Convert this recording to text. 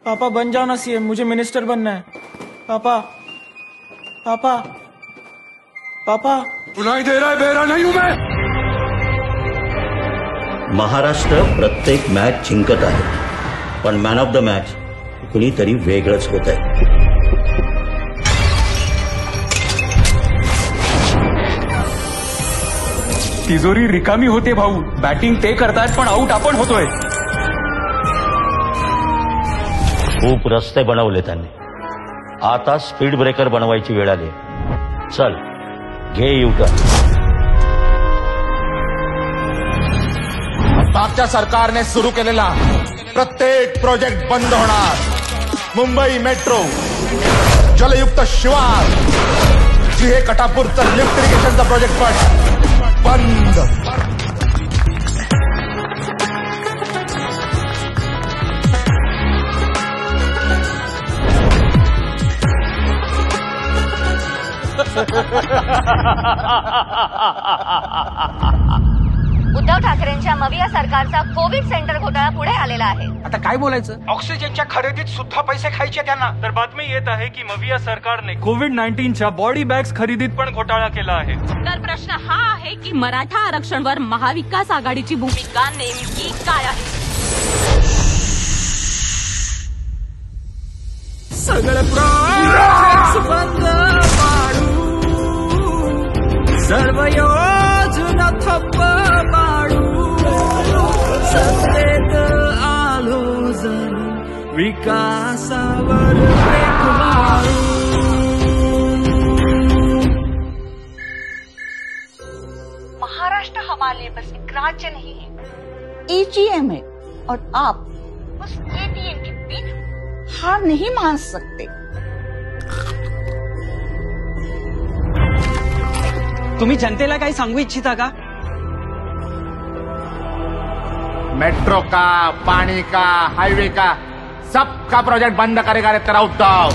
पापा बन जाओ ना सीएम, मुझे मिनिस्टर बनना है। पापा पापा पापा। सुनाई दे रहा है, बेरा नहीं हूं मैं। महाराष्ट्र प्रत्येक मॅच जिंकत आहे, पण मॅन ऑफ द मॅच कुणीतरी वेगळंच होत आहे। तिजोरी रिकामी होते भाऊ, बॅटिंग ते करतायत पण आउट आपण होतोय। खूप रस्ते बनवले त्यांनी, आता स्पीड ब्रेकर बनवायची वेळ आली। चल घे युटर्न। मागच्या सरकारने सुरू केलेला प्रत्येक प्रोजेक्ट बंद होणार। मुंबई मेट्रो, जलयुक्त शिवार, हे कटापूरचं लिफ्ट इरिगेशनचा प्रोजेक्ट पण बंद। उद्धव ठाकरेंच्या मविया सरकारचा कोविड सेंटर घोटाळा पुढे आलेला आहे। आता काय बोलायचं? ऑक्सिजनच्या खरेदीत सुद्धा पैसे खायचे त्यांना। तर बातमी येत आहे की मविया सरकारने कोविड-19च्या बॉडी बॅग्स खरेदीत पण घोटाळा केला आहे। तर प्रश्न हा आहे की मराठा आरक्षणवर महाविकास आघाडीची भूमिका नेमकी काय आहे? सगळं प्रोजेक्ट्स बंद पाडू, सर्व योजना ठप्प पाडू, सत्तेत आलो जर विकासावर ब्रेक मारू। महाराष्ट्र हमारे लिए बस एक राज्य नहीं है, एजीएम है और आप उस एटीएम के बिना हार नहीं मान सकते। तुम्ही जनतेला काही सांगू इच्छिता का? मेट्रो का, पानी का, हाईवे का, सबका प्रोजेक्ट बंद करेगा रे तेरा उद्धव।